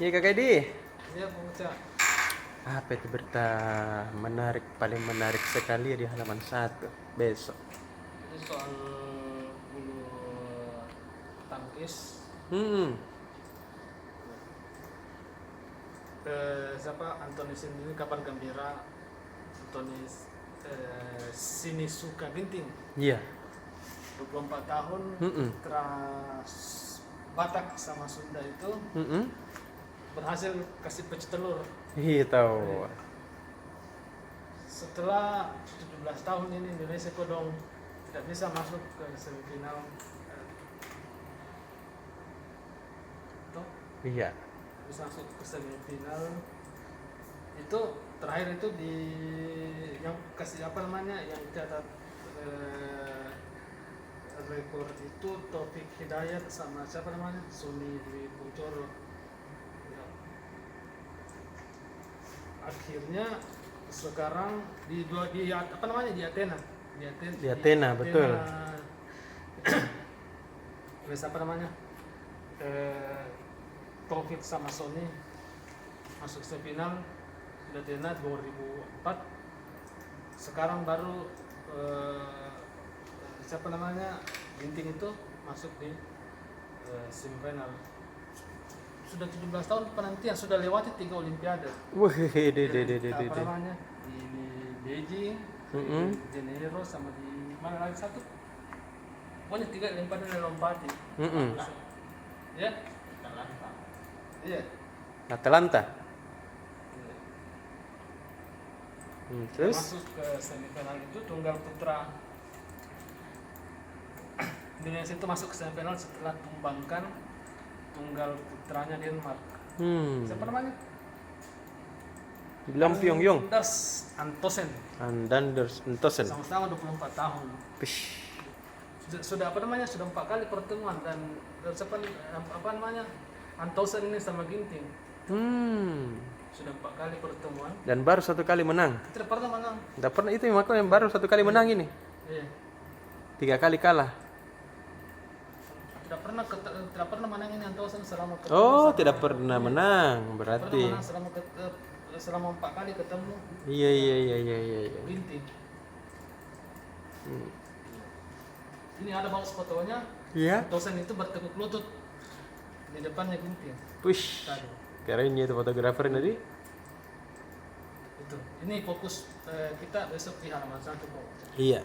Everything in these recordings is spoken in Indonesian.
Iya Kakak Edi. Iya, Bang Uca. Apa itu berita menarik, paling menarik sekali di halaman 1 besok? Itu soal bulu tangkis. Hmm, Siapa? Anthony ini kabar gembira. Anthony Sinisuka Ginting, iya. 24 tahun, Mm-mm. teras Batak sama Sunda itu Mm-mm. berhasil kasih pecah telur. Iya tahu. Setelah 17 tahun ini Indonesia kodong tidak bisa masuk ke semifinal. Toh, Iya. bisa masuk ke semifinal itu terakhir itu di yang kasih apa namanya yang catat rekor itu Taufik Hidayat sama siapa namanya Suni Dwi Kuncoro ya. Akhirnya sekarang di apa namanya di Athena Di Athena, betul. Terus apa namanya Taufik sama Sony masuk semifinal di Athena 2004. Sekarang baru siapa namanya Ginting itu masuk di semifinal. Sudah 17 tahun penantian, sudah lewati 3 olimpiade. Wah, Apa namanya di Beijing, Mm-mm. di Janeiro, sama di mana lagi satu? Pokoknya 3 olimpiade yang lompati. Mm-mm. Ya? Iya. Atalanta. Iya. Terus? Masuk ke semifinal itu tunggal putra. Indonesia itu masuk ke semifinal setelah tumbangkan tunggal putranya Denmark. Siapa namanya? Bilang Pyongyang. Anders Antonsen. Anders Antonsen. Sama-sama 24 tahun. Pish. Sudah apa namanya? Sudah 4 kali pertemuan dan siapa apa namanya? Antonsen ini sama Ginting. Sudah 4 kali pertemuan. Dan baru 1 kali menang. Tidak pernah menang. Tidak pernah itu yang baru 1 kali menang ini. Iya. 3 kali kalah. Tidak pernah menang ini Antonsen selama ketemu. Oh, sama- tidak pernah menang berarti. Pernah menang selama 4 kali ketemu Iya. Ginting. Ini ada bagus fotonya. Iya. Antonsen itu bertekuk lutut di depannya Ginting. Push. Tadi. Keren ya itu fotografer tadi. Itu. Ini fokus kita besok di halaman 1 kok. Iya.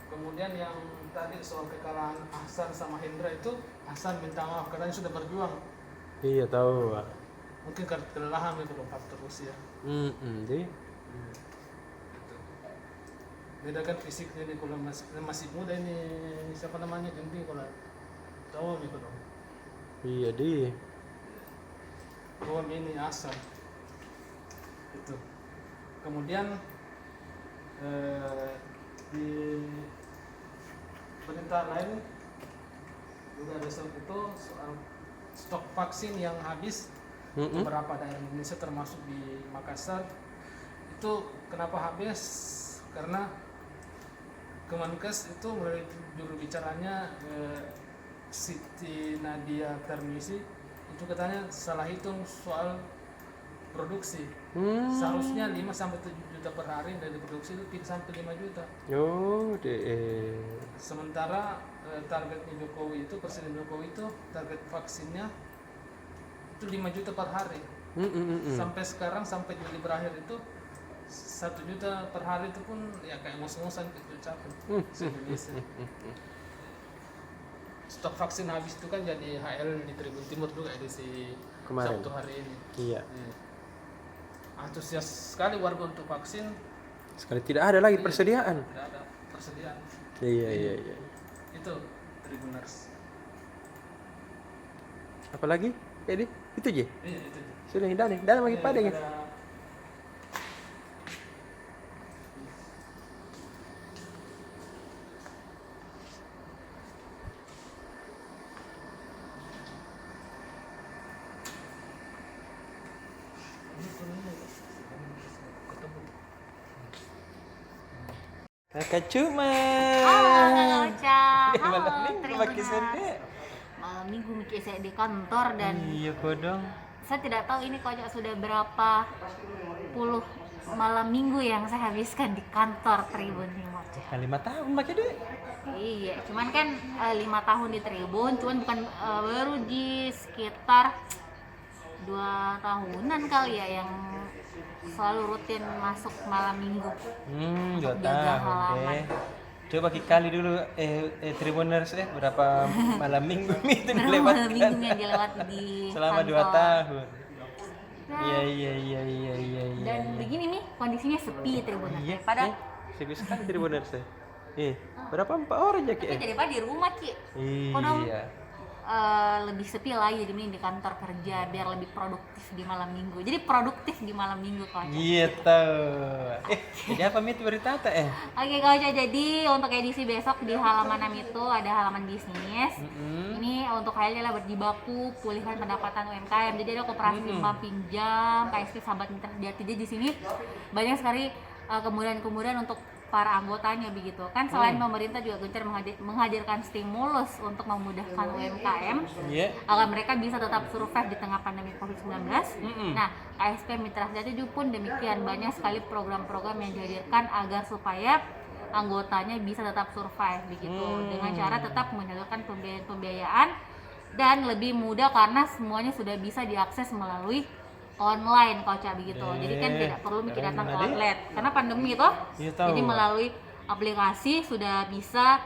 Kemudian yang tadi soal kekalahan Ahsan sama Hendra itu, Ahsan minta maaf katanya sudah berjuang. Iya tahu. Mungkin karena kelelahan itu lompat terus ya. Deh. Gitu. Beda kan fisiknya nih kalau masih muda ini siapa namanya Ginting kalau tahu gitu dong. Iya deh. Bahwa ini Ahsan. Itu. Kemudian di berita lain juga besok itu soal stok vaksin yang habis beberapa daerah Indonesia termasuk di Makassar. Itu kenapa habis? Karena Kemenkes itu melalui juru bicaranya Siti Nadia Tarmizi itu katanya salah hitung soal produksi. Seharusnya 5 sampai 7 juta per hari dari produksi itu 3 sampai 5 juta. Oh deh. Sementara targetnya Jokowi itu, Presiden Jokowi itu target vaksinnya itu 5 juta per hari. Sampai sekarang sampai Juli berakhir itu 1 juta per hari itu pun ya kayak ngos-ngosan gitu capek se-Indonesia. Stok vaksin habis itu kan jadi HL di Tribun Timur juga edisi Kemarin. Sabtu hari ini. Iya. Antusias sekali warga untuk vaksin. Sekali tidak ada lagi persediaan. Tidak ada persediaan. Iya. Itu Tribuners. Apalagi? Jadi itu aja. Iya itu. Sudah dan lagi pada ya. Ada Kakak cuma. Halo Kakak Ocha. Halo, Malam nih terima pakai kasih. sende. Malam minggu Miki saya di kantor dan Iya kodong. saya tidak tahu ini kocak sudah berapa puluh malam minggu yang saya habiskan di kantor Tribun Timur. Nah, 5 tahun pakai duit. Iya, cuman kan 5 tahun di Tribun, cuman bukan baru di sekitar 2 tahunan kali ya yang selalu rutin masuk malam minggu. 2 jaga tahun halaman. deh. Coba kali dulu Tribuners berapa malam minggu itu Berapa dilewatkan malam minggu yang dilewati di selama 2 kantor. tahun. Nah, Iya. dan begini nih kondisinya sepi Tribuners. Iya. Pada Sepi sekali Tribuners. Berapa 4 orang ya tapi Ki? daripada di rumah Ki. Kodong, Iya. lebih sepi lagi demi di kantor kerja biar lebih produktif di malam minggu. Jadi produktif di malam minggu kocak. Gitu. Jadi apa mit berita teh? Oke kocak, jadi untuk edisi besok di halaman 6 itu ada halaman bisnis. Ini untuk kalian lah berjibaku pulihkan pendapatan UMKM. Jadi ada koperasi pinjam pinjam, KSP Sahabat Mitra Sejati. Jadi di sini banyak sekali kemudahan-kemudahan untuk para anggotanya begitu kan. Selain pemerintah juga gencar menghadirkan stimulus untuk memudahkan UMKM agar mereka bisa tetap survive di tengah pandemi COVID-19. Nah, KSP Mitra Sejati juga pun demikian, banyak sekali program-program yang dihadirkan agar supaya anggotanya bisa tetap survive begitu dengan cara tetap menyalurkan pembiayaan dan lebih mudah karena semuanya sudah bisa diakses melalui online kocak begitu. Jadi kan tidak perlu mikir datang ke outlet karena pandemi itu. Jadi melalui aplikasi sudah bisa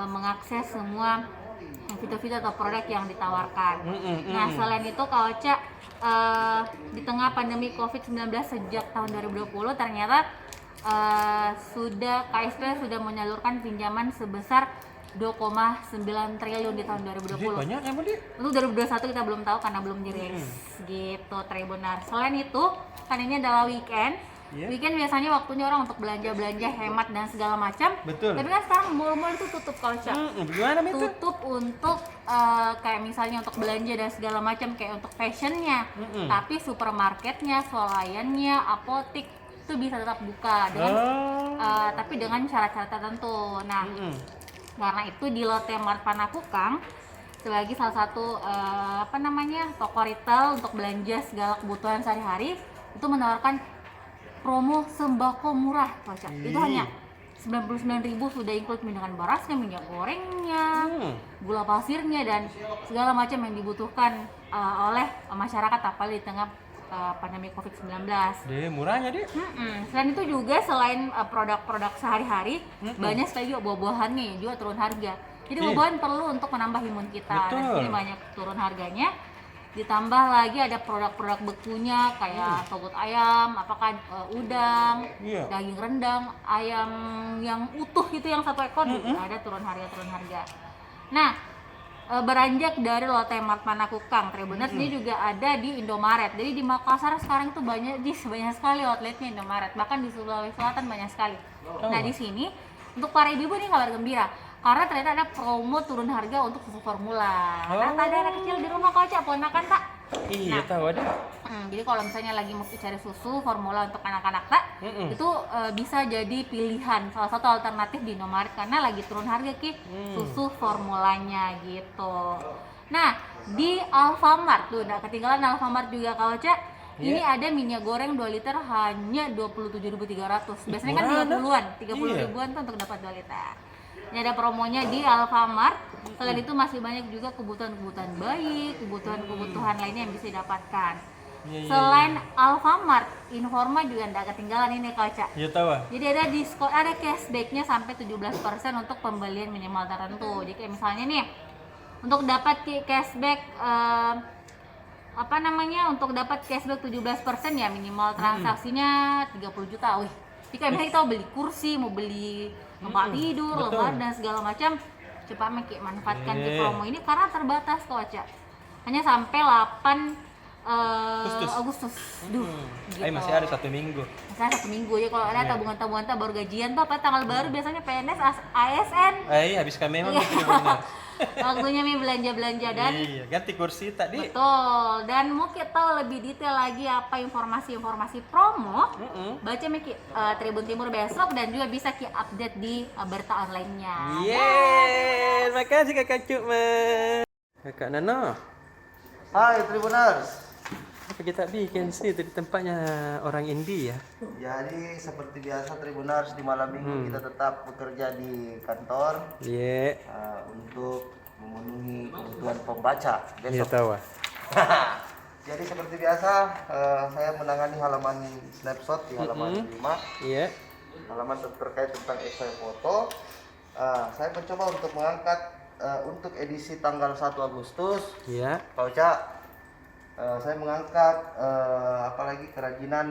mengakses semua fitur-fitur atau produk yang ditawarkan. Nah, selain itu kocak di tengah pandemi COVID-19 sejak tahun 2020 ternyata KSP sudah menyalurkan pinjaman sebesar 2,9 triliun di tahun 2020. Jadi banyak ya Budi? Untuk 2021 kita belum tahu karena belum dirilis gitu Tribunar. Selain itu kan ini adalah weekend. Weekend biasanya waktunya orang untuk belanja-belanja, hemat dan segala macam. Betul. Tapi kan sekarang mall-mall itu tutup kalau Gimana itu? tutup untuk kayak misalnya untuk belanja dan segala macam kayak untuk fashionnya. Tapi supermarketnya, swalayannya, apotik itu bisa tetap buka dengan tapi dengan syarat-syarat tertentu. Nah, karena itu di Lotte Mart Panakukang sebagai salah satu toko retail untuk belanja segala kebutuhan sehari-hari itu menawarkan promo sembako murah kocak. Itu hanya 99.000 sudah include dengan berasnya, minyak gorengnya, gula pasirnya dan segala macam yang dibutuhkan oleh masyarakat apalagi di tengah pandemi COVID-19. Murahnya deh. Selain itu juga selain produk-produk sehari-hari, banyak sekali juga buah-buahannya juga turun harga. Jadi buah-buahan perlu untuk menambah imun kita. Dan ini banyak turun harganya. Ditambah lagi ada produk-produk bekunya kayak togut ayam, udang, daging rendang, ayam yang utuh itu yang 1 ekor ada turun harga. Nah, beranjak dari Lotte Mart Panakukang, Tribuners ini juga ada di Indomaret. Jadi di Makassar sekarang itu banyak sekali outletnya Indomaret. Bahkan di Sulawesi Selatan banyak sekali. Nah, di sini untuk para ibu ini kabar gembira karena ternyata ada promo turun harga untuk susu formula. Nah, ada anak kecil di rumah kocak, ponakan tak? Iya, tahu ada. Jadi kalau misalnya lagi mau cari susu formula untuk anak-anak tak, itu bisa jadi pilihan salah satu alternatif di Indomaret karena lagi turun harga susu formulanya gitu. Nah, di Alfamart tuh udah ketinggalan Alfamart juga kocak. Ini ada minyak goreng 2 liter hanya 27.300. Biasanya kan 30-an, 30 ribuan tuh untuk dapat 2 liter. Ini ada promonya di Alfamart. Selain itu masih banyak juga kebutuhan-kebutuhan bayi, kebutuhan lainnya yang bisa didapatkan. Selain Alfamart, Informa juga tidak ketinggalan ini kocak. Iya tahu. Jadi ada diskon, ada cashbacknya sampai 17% untuk pembelian minimal tertentu. Jadi kayak misalnya nih, untuk dapat cashback untuk dapat cashback 17% ya minimal transaksinya 30 juta. Wih, jika misalnya kita mau beli kursi, mau beli tempat tidur, lemari dan segala macam, cepat manfaatkan di promo ini karena terbatas kocak. Hanya sampai 8 Agustus. Gitu. Masih ada 1 minggu. Masih ada 1 minggu ya. Kalau ada tabungan-tabungan baru gajian tuh tanggal baru biasanya PNS, ASN. Habis kami memang gitu benar. Waktunya belanja-belanja dan ganti kursi tadi. Betul. Dan mau kita tahu lebih detail lagi apa informasi-informasi promo, baca Tribun Timur besok dan juga bisa update di berita online-nya. Terima kasih Kakak Cuk. Kakak Nano. Hai Tribuners. Apa kita bikin sih di tempatnya orang India ya? Jadi seperti biasa Tribuners, di malam minggu kita tetap bekerja di kantor Iya. untuk memenuhi kebutuhan pembaca Iya besok. tahu. Jadi seperti biasa saya menangani halaman snapshot di halaman 5, Iya. halaman terkait tentang esai foto. Saya mencoba untuk mengangkat untuk edisi tanggal 1 Agustus. Iya. Pak Oca, saya mengangkat apalagi kerajinan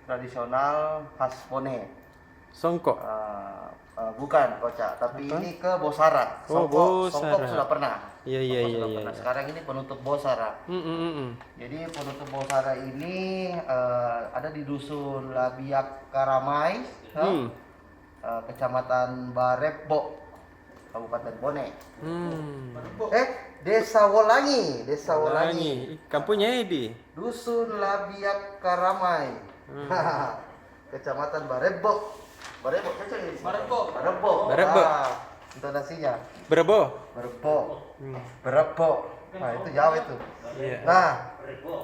tradisional khas Bone. Songkok. Bukan Pak Oca, tapi ini ke Bosara. Oh, Songkok Bosara. sudah pernah. Iya iya Songkok iya sudah iya. pernah. Sekarang ini penutup Bosara. Jadi penutup Bosara ini ada di dusun Labiak Karamai, kecamatan Barebo, Kabupaten Bone. Desa Wolangi, Desa Wolangi. Kampungnya Edi. Dusun Labiak Karamai. Kecamatan Barebo. Barebo, kecil ini. Barebo. Barebo. Barebo. Intonasinya. Berebo. Barebo. Barebo. Nah, itu Jawa itu. Iya. Nah,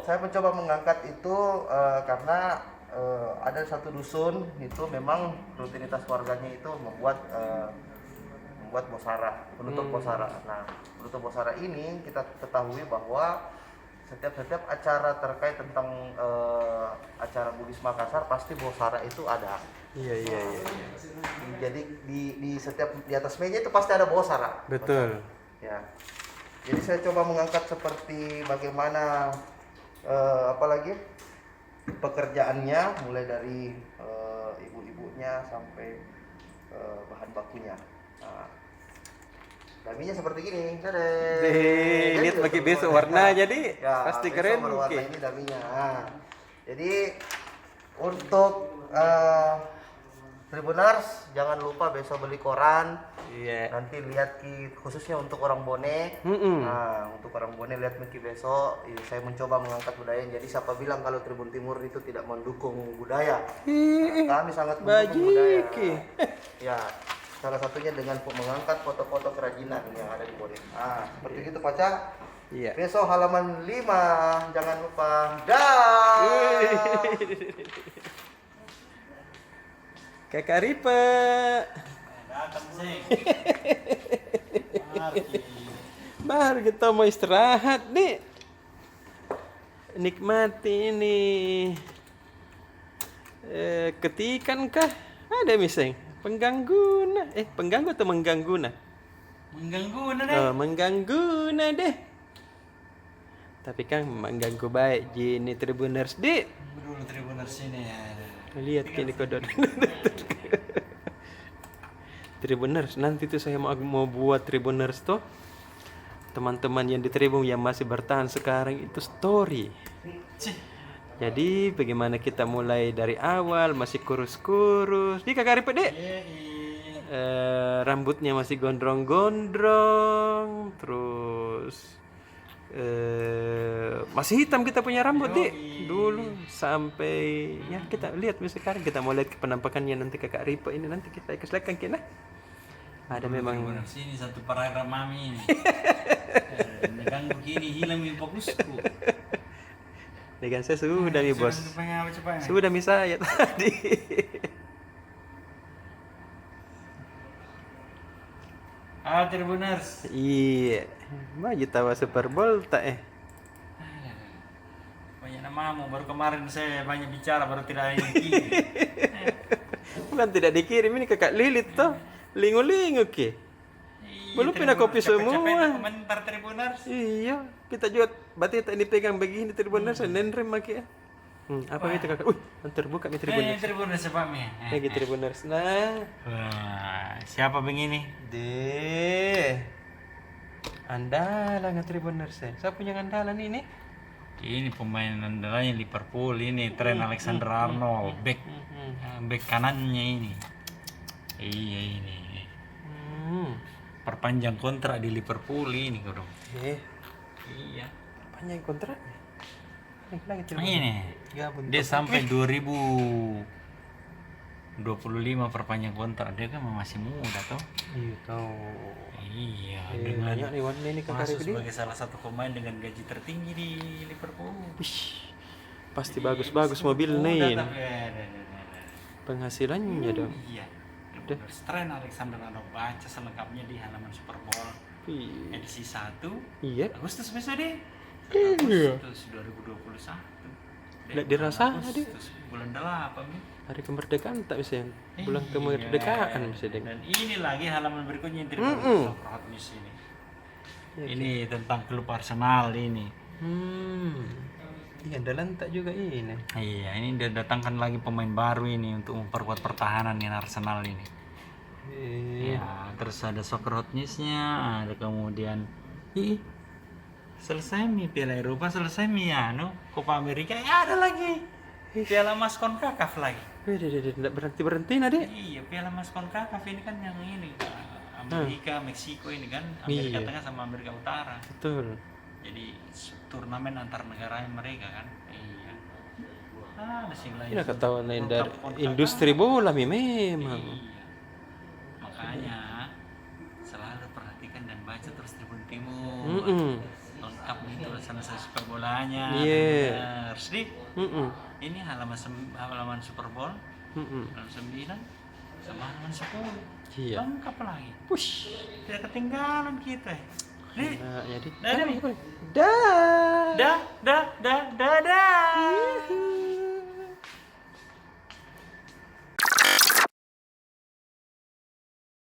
saya mencoba mengangkat itu karena ada satu dusun itu memang rutinitas warganya itu membuat bosara, penutup bosara. Nah, penutup bosara ini kita ketahui bahwa setiap acara terkait tentang acara Bugis Makassar pasti bosara itu ada. Iya iya iya. Jadi di setiap di atas meja itu pasti ada bosara. Betul. Ya. Jadi saya coba mengangkat seperti bagaimana apalagi pekerjaannya mulai dari ibu-ibunya sampai bahan bakunya. Nah, daminya seperti gini. Lihat pakai besok warna jadi pasti besok keren. berwarna Oke. ini daminya. Nah, jadi untuk Tribuners jangan lupa besok beli koran. Iya. Nanti lihat khususnya untuk orang Bone. Nah, untuk orang Bone lihat Miki besok. Saya mencoba mengangkat budaya. Jadi siapa bilang kalau Tribun Timur itu tidak mendukung budaya? Kami sangat mendukung budaya. Ya, salah satunya dengan mengangkat foto-foto kerajinan yang ada di Bone. Nah, seperti itu Paca. Iya. Besok halaman 5, jangan lupa. Dah. Kakak Ripa. Datang sih. Baru kita mau istirahat nih. Nikmati ini. Ketikan kah? Ada miseng. Pengganggu nah. Pengganggu atau mengganggu nah? Mengganggu deh. Oh, mengganggu nah deh. Tapi kan mengganggu baik Jini Tribuners dik. Dulu Tribuners ini ya. Lihat kini kodok. Tribuners, nanti tuh saya mau buat Tribuners tuh. Teman-teman yang di Tribun yang masih bertahan sekarang itu story. Jadi bagaimana kita mulai dari awal masih kurus-kurus. Di Kakak Ripet dek. Rambutnya masih gondrong-gondrong. Terus masih hitam kita punya rambut dek dulu sampai ya kita lihat sekarang kita mau lihat penampakannya nanti Kakak Ripa ini nanti kita keslekan kena ada memang Sini satu paragraf mami ini. Dengan begini hilang mi fokusku. dengan saya sudah nih bos Cepat. sudah nih saya tadi Tribuners. iya maju tawa Super Bowl tak Banyak namamu, baru kemarin saya banyak bicara, baru tidak ini. bukan tidak dikirim ini Kakak Lilit toh lingu-lingu ke belum pindah kopi semua. Komentar Tribuners. Iya, kita juga berarti tak dipegang begini Tribuners, nenrem maki ya. Apa itu Kakak? Terbuka nih Tribuners. Tribuners siapa mi? Lagi Tribuners. Nah, Wah, siapa begini? deh. Andalan nggak Tribuners ya? Saya punya andalan ini. Ini pemain andalannya Liverpool ini, Trent Alexander-Arnold, back kanannya ini. Iya ini. Perpanjang kontrak di Liverpool ini dong. Iya. Panjang kontraknya. Lagi Ini. Gabung. Dia sampai 2025 perpanjang kontrak. Dia kan masih muda toh. Iya tahu. Iya, dengan banyak nih warna ini kakak masuk Rifdi. sebagai salah satu pemain dengan gaji tertinggi di Liverpool. Wih, pasti bagus-bagus mobil nih. Penghasilannya dong. Iya. Trent Alexander-Arnold, baca selengkapnya di halaman Super Bowl Iya. edisi 1 Iya. Agustus besok deh. Iya. Agustus 2021. Nggak dirasa, Agustus, bulan 8 nih. Hari kemerdekaan tak bisa yang bulan kemerdekaan bisa deh. Dan ini lagi halaman berikutnya yang Hot News ini. Ya, Ini tentang klub Arsenal ini. Iya, dalam tak juga ini. Iya, ini dia datangkan lagi pemain baru ini untuk memperkuat pertahanan di Arsenal ini. Iya. Ya, terus ada Soccer Hot News-nya, ada kemudian selesai nih Piala Eropa, selesai nih anu Copa America, ya ada lagi Piala Mas CONCACAF lagi. Tidak berhenti nade. Iya, Piala Mas CONCACAF ini kan yang ini Amerika, Meksiko ini kan, Amerika Iya. Tengah sama Amerika Utara. Betul. Jadi turnamen antar negara mereka kan. Iya. Ada sing lain. Ini ketahuan lain dari CONCACAF. industri bola memang. Iya. Makanya selalu perhatikan dan baca terus Tribun Timur. Lengkap nih tulisan sepak bolanya. Iya. Bener. Sedih. Ini halaman Super Bowl. Halaman 9 sama halaman 10. Iya. Lengkap lagi. Push. Tidak ketinggalan kita. Nih. Nah, jadi. Dah nih. Dah. Dah.